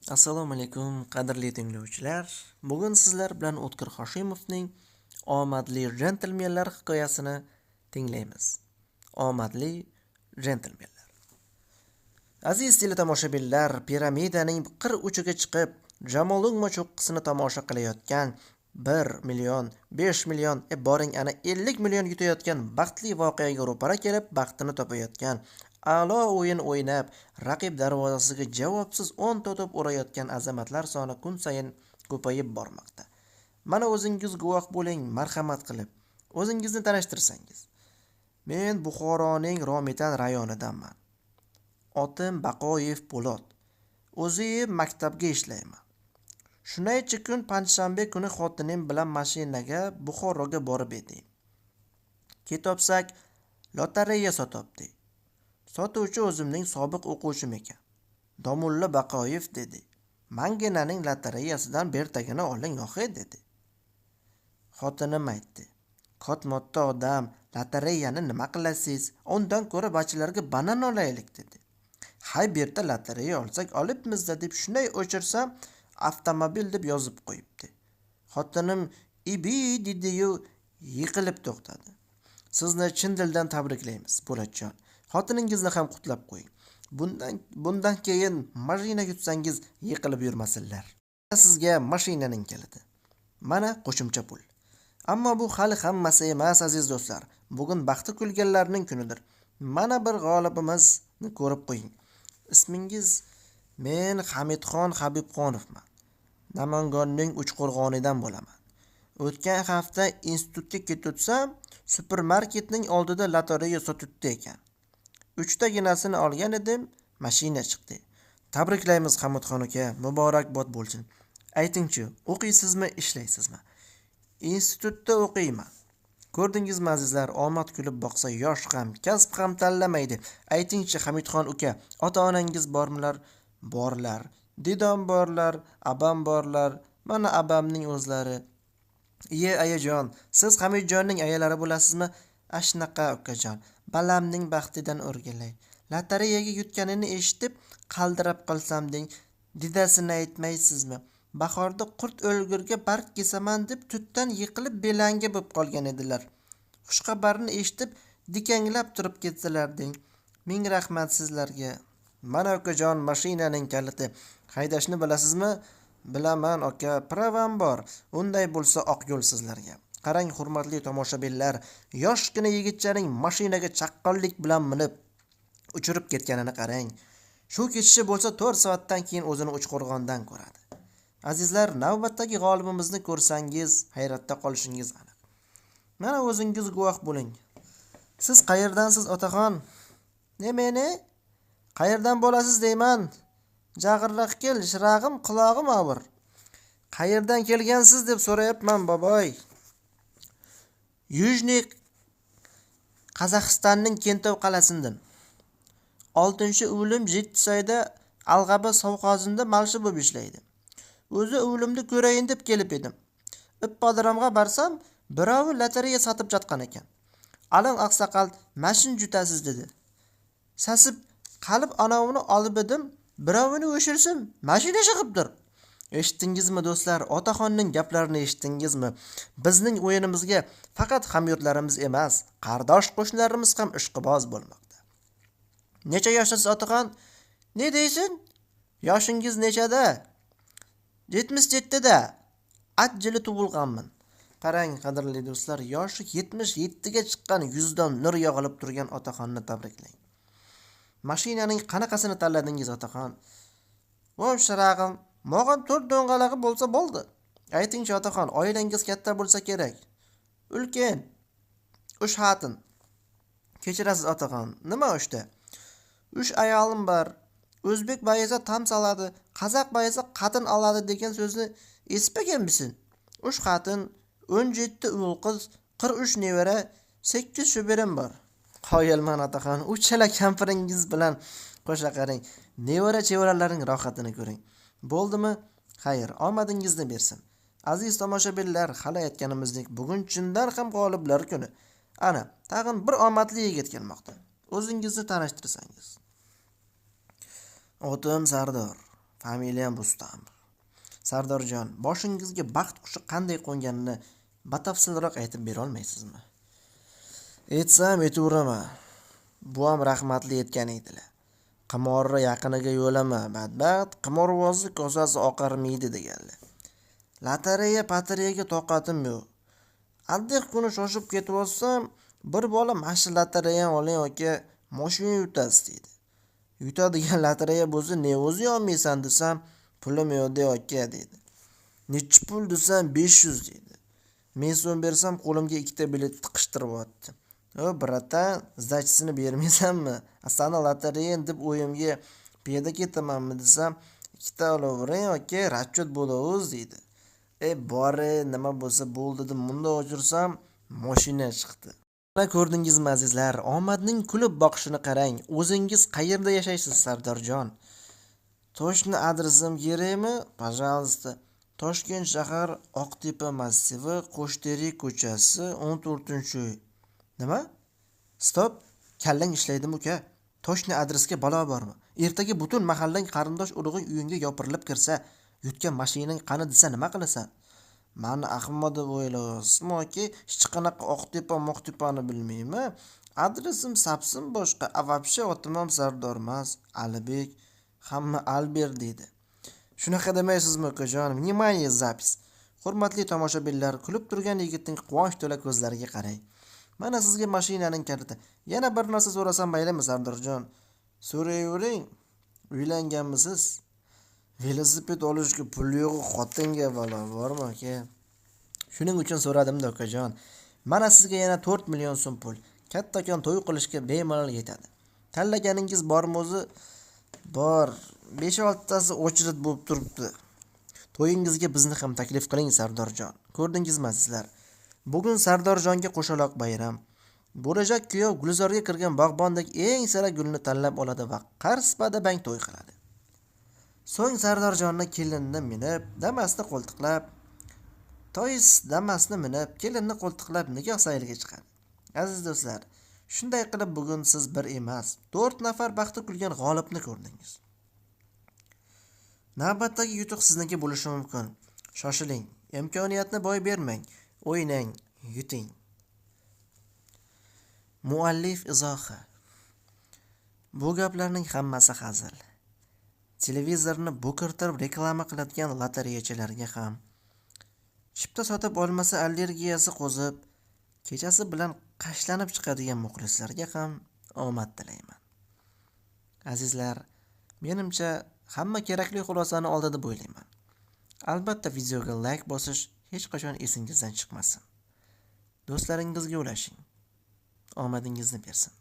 Assalomu alaykum, qadrli tinglovchilar. Bugun sizlar bilan O'tkir Hoshimovning Omadli jentelmenlar hikoyasini tinglaymiz. Omadli jentelmenlar. Aziz teletomoshabinlar, piramidaning qir uchiga chiqib, Jamolungma cho'qqisini tomosha qilayotgan 1 million, 5 million, boring ana 50 million yutayotgan baxtli voqeaga ro'para kelib, baxtini topayotgan, a'lo o'yin o'ynab, raqib darvozasiga javobsiz 10 to'tib urayotgan azamatlar soni kun sayin ko'payib bormoqda. Mana o'zingiz guvoh bo'ling, marhamat qilib, o'zingizni tanishtirsangiz. Men Buxoroning Romitan rayonidanman. Otim Baqoyev Po'lot. O'zim maktabga ishlayman. Shunaychi kun panshanba kuni xotinim bilan mashinaga Buxoroga borib edik. Ketopsak, lotereya sotibdi. Sotuvchi o'zimning sobiq o'quvchim ekan. Domulla Baqoyev dedi. Manginaning lotereyasidan bertagini oling yo'q dedi. Xotinim aytdi. Kotmotta odam, lotereyani nima qilasiz? Undan ko'ra bachlarga banan olaylik dedi. Hay berta lotereya olsak olibmiz deb shunday o'chirsam avtomobil deb yozib qo'yibdi. Xotinim ibi dedi-yu yiqilib to'xtadi. Sizni chin dildan tabriklaymiz, Po'latjon. Xotiningizni ham qutlab qo'ying. Bundan keyin mashina yutsangiz yiqilib yurmasinlar. Sizga mashinaning kaliti. Mana qo'shimcha pul. Ammo bu hali hammasi emas, aziz do'stlar. Bugun baxti kulganlarning kunidir. Mana bir g'olibimizni ko'rib qo'ying. Ismingiz? Men Hamidxon Habibxonovman. Namanganning Uchqo'rg'onidan bo'laman. O'tgan hafta institutga ketotsam, supermarketning oldida lotereya sotibdi ekan. 3 taginasini olgan edim, mashina chiqdi. Tabriklaymiz Hamidxon aka, muborakbod bo'lsin. Aytingchi, o'qiysizmi, ishlaysizmi? Institutda o'qiyman. Ko'rdingizmi azizlar, omad kulib boqsa yosh ham, kasb ham tanlamaydi. Aytingchi Hamidxon aka, ota-onangiz bormilar? Borlar. Didom borlar, abam borlar. Mana abamning o'zlari. Iye ayajon, siz Hamidjonning ayalari bo'lasizmi? Ashnaqa ukajon, balamning baxtidan o'rgilay. Lotereyaga yutganini eshitib, qaldirab qolsam deng, didasini aytmaysizmi? Bahorda qurt o'lgurga barg kesaman deb tutdan yiqilib belanga bo'lib qolgan edilar. Xushxabarni eshitib, dikanglab turib ketsalar deng. Ming rahmat sizlarga. Mana ukajon, mashinaning kaliti. Haydashni bilasizmi? Bilaman aka, pravam bor. Unday bo'lsa oq yo'l sizlarga. Qarang hurmatli tomoshabinlar, yoshgina yigitchaning mashinaga chaqqonlik bilan minib uchirib ketganini qarang. Shu ketishi bo'lsa 4 soatdan keyin o'zini Uchqo'rg'ondan ko'radi. Azizlar, navbatdagi g'olibimizni ko'rsangiz, hayratda qolishingiz aniq. Mana o'zingiz guvoh bo'ling. Siz qayerdansiz otaxon? Meni? Qayerdan bo'lasiz deyman? Jag'irroq kel, shirag'im, qulog'im og'ir. Qayerdan kelgansiz deb so'rayapman, boboy. Yujniy Qozog'istonning Kentov qalasidan. 6-o'lim Jetsoyda Alg'aba sovxozida malshi bo'lib ishlaydi. O'zi o'limni ko'rayin deb kelib edim. Ippodromga barsam, birovi lotereya sotib jotgan ekan. Alang oqsoqol, mashin jutasiz dedi. Sasib qalib anavini olib edim, birovini o'shirsin, mashina chiqibdir. Eshitdingizmi do'stlar, otaxonning gaplarini eshitdingizmi? Bizning o'yinimizga faqat hamyurtlarimiz emas, qardosh qo'shnilarimiz ham ishqiboz bo'lmoqda. Necha yoshsiz otaxon? Ne deysin? Yoshingiz nechada? 77 da. Ajjili tug'ilganman. Qarang qadrli do'stlar, yoshi 77 ga chiqqan yuzdan nur yog'ilib turgan otaxonni tabriklang. Mashinaning qanaqasini tanladingiz otaxon? Voy shirag'im, mo'g'am 4 do'ngalag'i bo'lsa bo'ldi. Aytingchi otaxon, oilangiz katta bo'lsa kerak. Ulkan. 3 xotin. Kechirasiz otaxon, nima 3ta? 3 ayolim bor. O'zbek bayesa tam soladi, qozoq bayesa qatin oladi degan so'zni espaganmisin? 3 xotin, 17 o'g'il qiz, 43 nevara, 8 sho'berim bor. Qoyilman otaxon, uchala kampiringiz bilan qo'sha qarang. Nevara chevaralaring rohatini ko'ring. Bo'ldimi? Xayr, omadingizni bersin. Aziz tomoshabinlar, hali aytganimizdek, bugun chindan ham g'oliblar kuni. Ana, tag'in bir omadli yigit kelmoqda. O'zingizni tanishtirsangiz. Otim Sardor. Familiyam Rustam. Sardorjon, boshingizga baxt qushi qanday qo'nganini batafsilroq aytib bera olmaysizmi? Aytsam aytaveraman. Buam rahmatli aytgan edilar. Qimorni yaqiniga yo'lama, badbaxt, qimorvozni kosasi oqarmaydi deganlar. Lotereya-patereyaga toqatim yo'q. Addiq kuni shoshib ketib bir bola mashina lotereyani oling aka, mashina yutasiz deydi. Yutadigan lotereya bo'lsa, ne o'zi olmaysan desam, pulim yo'q aka deydi. Nechi pul desam 500 deydi. Men so'm bersam qo'limga ikkita bilet tiqishtiryapti. O bratan, zdachisini bermaysanmi? Asana lotereya deb o'yimga piyada ketamanmi desam, ikkita olavering aka, расчет bo'lavuz deydi. Bori nima bo'lsa bo'ldi deb munda o'chirsam, mashina chiqdi. Mana ko'rdingizmi azizlar, omadning kulib boqishini qarang. O'zingiz qayerda yashaysiz, Sardorjon? Toshni adresim kerakmi? Пожалуйста. Toshkent shahar Oqtepa massivi, Qo'shterik ko'chasi, 14-uy. Nima? Stop. Kallang ishlaydimi uka? Toshni adresga balo bormi? Ertaga butun mahallang qarindosh urug'ing uyingga yopirilib kirsa, yutgan mashinang qani desa nima qilasan? Mani ahmoq deb o'ylayapsizmi yoki hech qanaqa Oqtepa-Moqtepani bilmayman? Adresim sapsim boshqa. Avabsha otimam Sardormas, Alibek, hamma Albert deydi. Shunaqa demaysizmi ukajonim? Vнимание, zapis. Hurmatli tomoshabinlar, kulib turgan yigitning quvonch to'la ko'zlariga qarang. Mana sizga mashinaning kaliti. Yana bir narsa so'rasam maylimi, Sardorjon? So'rayvering. Uylanganmisiz? Velosiped olishga pul yo'q, xotinga balo bormi aka? Shuning uchun so'radim-da ukajon. Mana sizga yana 4 million so'm pul. Kattakon to'y qilishga bemalol yetadi. Tanlaganingiz bormi o'zi? Bor. 5-6 tasi o'chirit bo'lib turibdi. To'yingizga bizni ham taklif qiling, Sardorjon. Ko'rdingizmi azizlar? Bugun Sardorjonga qo'shaloq bayram. Bo'lajak kuyov Gulzorga kirgan bog'bondek eng sara gulni tanlab oladi va qarspada bang to'y qiladi. So'ng Sardorjonni kelinni minib, Damasni qo'ltiqlab, Damasni minib, kelinni qo'ltiqlab nikoh sayliga chiqadi. Aziz do'stlar, shunday qilib bugun siz bir emas, 4 nafar baxti kulgan g'olibni ko'rdingiz. Navbatdagi yutuq sizniki bo'lishi mumkin. Shoshiling, imkoniyatni boy bermang, o'ynang, yuting. Muallif izohi. Bu gaplarning hammasi hazil. Televizorni bo'kirtirib reklama qiladigan lotereyachilarga ham, chipta sotib olmasa allergiyasi qo'zib, kechasi bilan qashlanib chiqadigan muxlislarga ham omad tilayman. Azizlar, menimcha hamma kerakli xulosani oldi deb o'ylayman. Albatta videoga like bosish hech qachon esingizdan chiqmasin. Do'stlaringizga ulashing. Omadingizni bersin.